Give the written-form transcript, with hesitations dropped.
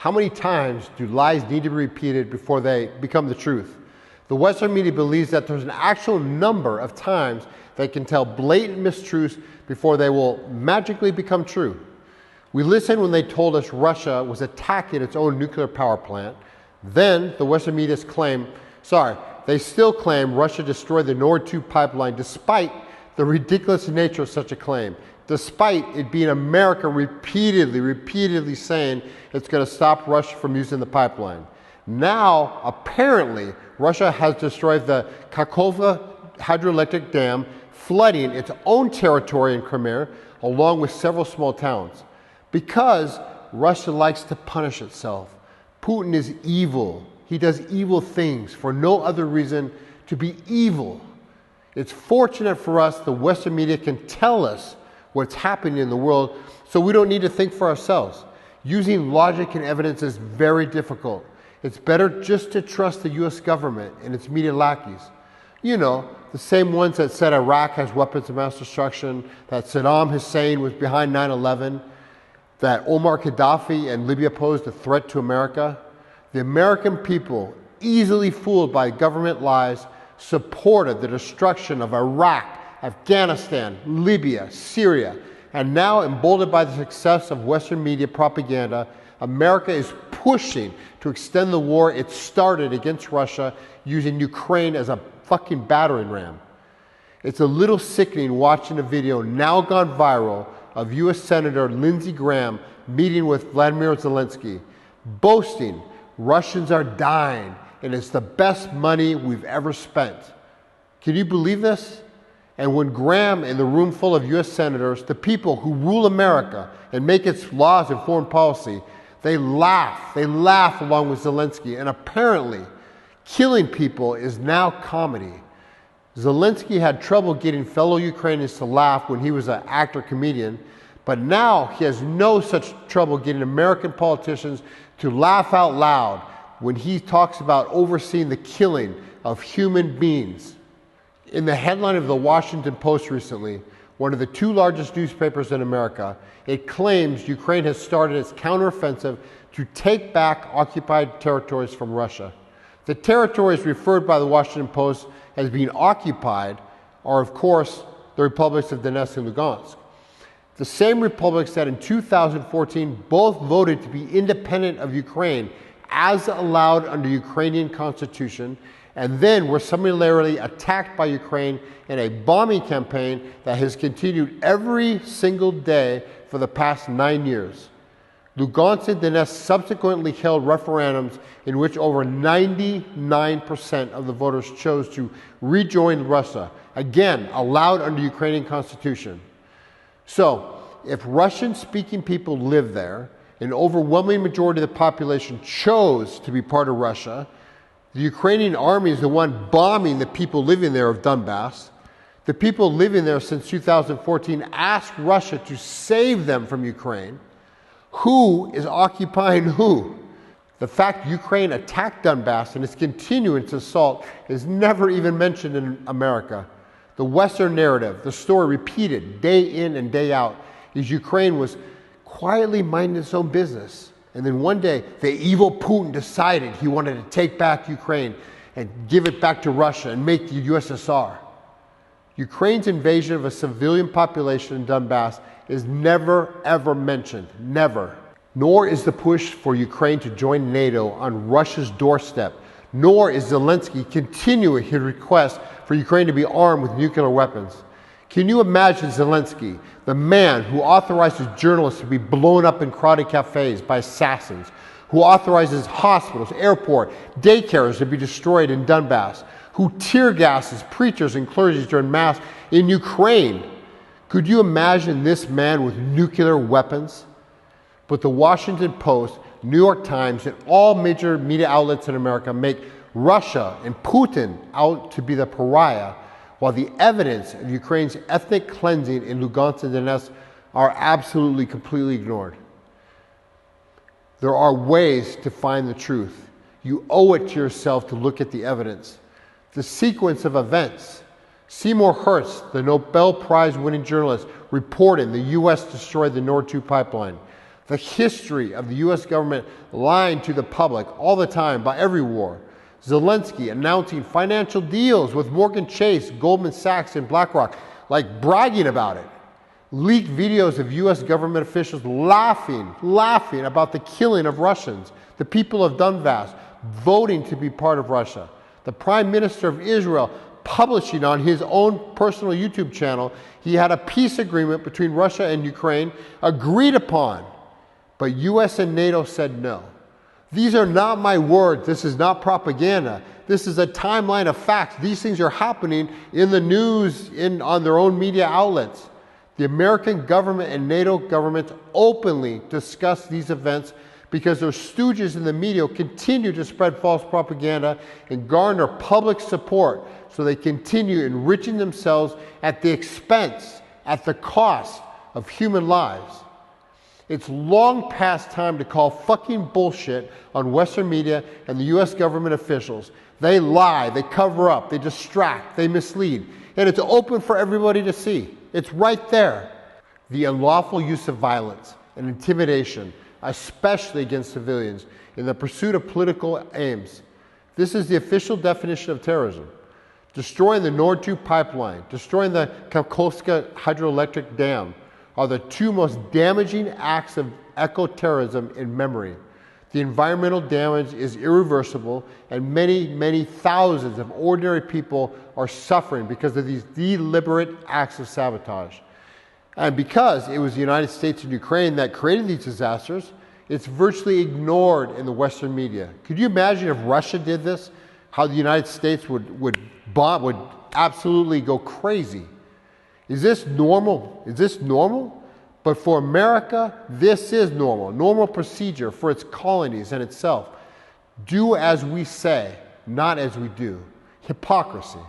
How many times do lies need to be repeated before they become the truth? The Western media believes that there's an actual number of times they can tell blatant mistruths before they will magically become true. We listened when they told us Russia was attacking its own nuclear power plant. Then the Western media they still claim Russia destroyed the Nord 2 pipeline despite the ridiculous nature of such a claim, despite it being America repeatedly saying it's going to stop Russia from using the pipeline. Now, apparently, Russia has destroyed the Kakhovka hydroelectric dam, flooding its own territory in Crimea, along with several small towns. Because Russia likes to punish itself. Putin is evil. He does evil things for no other reason to be evil. It's fortunate for us the Western media can tell us what's happening in the world, so we don't need to think for ourselves. Using logic and evidence is very difficult. It's better just to trust the US government and its media lackeys. You know, the same ones that said Iraq has weapons of mass destruction, that Saddam Hussein was behind 9/11, that Omar Gaddafi and Libya posed a threat to America. The American people, easily fooled by government lies, supported the destruction of Iraq, Afghanistan, Libya, Syria, and now emboldened by the success of Western media propaganda, America is pushing to extend the war it started against Russia using Ukraine as a fucking battering ram. It's a little sickening watching a video now gone viral of US Senator Lindsey Graham meeting with Vladimir Zelensky, boasting Russians are dying and it's the best money we've ever spent. Can you believe this? And when Graham, in the room full of US senators, the people who rule America and make its laws and foreign policy, they laugh along with Zelensky, and apparently killing people is now comedy. Zelensky had trouble getting fellow Ukrainians to laugh when he was an actor-comedian, but now he has no such trouble getting American politicians to laugh out loud when he talks about overseeing the killing of human beings. In the headline of the Washington Post recently, one of the two largest newspapers in America, it claims Ukraine has started its counteroffensive to take back occupied territories from Russia. The territories referred by the Washington Post as being occupied are, of course, the republics of Donetsk and Lugansk. The same republics that in 2014 both voted to be independent of Ukraine as allowed under Ukrainian constitution, and then were similarly attacked by Ukraine in a bombing campaign that has continued every single day for the past 9 years. Lugansk and Donetsk subsequently held referendums in which over 99% of the voters chose to rejoin Russia, again allowed under Ukrainian constitution. So, if Russian-speaking people live there, an overwhelming majority of the population chose to be part of Russia, the Ukrainian army is the one bombing the people living there of Donbass. The people living there since 2014 asked Russia to save them from Ukraine. Who is occupying who? The fact Ukraine attacked Donbass and is continuing its assault is never even mentioned in America. The Western narrative, the story repeated day in and day out, is Ukraine was quietly minding its own business. And then one day, the evil Putin decided he wanted to take back Ukraine and give it back to Russia and make the USSR. Ukraine's invasion of a civilian population in Donbass is never, ever mentioned. Never. Nor is the push for Ukraine to join NATO on Russia's doorstep. Nor is Zelensky continuing his request for Ukraine to be armed with nuclear weapons. Can you imagine Zelensky, the man who authorizes journalists to be blown up in crowded cafes by assassins, who authorizes hospitals, airport, daycares to be destroyed in Donbass, who tear gases preachers and clergy during mass in Ukraine? Could you imagine this man with nuclear weapons? But the Washington Post, New York Times, and all major media outlets in America make Russia and Putin out to be the pariah, while the evidence of Ukraine's ethnic cleansing in Lugansk and Donetsk are absolutely, completely ignored. There are ways to find the truth. You owe it to yourself to look at the evidence. The sequence of events. Seymour Hersh, the Nobel Prize winning journalist, reported the U.S. destroyed the Nord 2 pipeline. The history of the US government lying to the public all the time about every war. Zelensky announcing financial deals with Morgan Chase, Goldman Sachs, and BlackRock, like bragging about it. Leaked videos of US government officials laughing about the killing of Russians, the people of Donbass, voting to be part of Russia. The Prime Minister of Israel publishing on his own personal YouTube channel he had a peace agreement between Russia and Ukraine agreed upon, but US and NATO said no. These are not my words. This is not propaganda. This is a timeline of facts. These things are happening in the news, on their own media outlets. The American government and NATO governments openly discuss these events because their stooges in the media continue to spread false propaganda and garner public support, so they continue enriching themselves at the expense, at the cost of human lives. It's long past time to call fucking bullshit on Western media and the US government officials. They lie, they cover up, they distract, they mislead, and it's open for everybody to see. It's right there. The unlawful use of violence and intimidation, especially against civilians, in the pursuit of political aims. This is the official definition of terrorism. Destroying the Nord 2 pipeline, destroying the Kakhovka hydroelectric dam are the two most damaging acts of eco-terrorism in memory. The environmental damage is irreversible, and many, many thousands of ordinary people are suffering because of these deliberate acts of sabotage. And because it was the United States and Ukraine that created these disasters, it's virtually ignored in the Western media. Could you imagine if Russia did this? How the United States would absolutely go crazy. Is this normal? Is this normal? But for America, this is normal. Normal procedure for its colonies and itself. Do as we say, not as we do. Hypocrisy.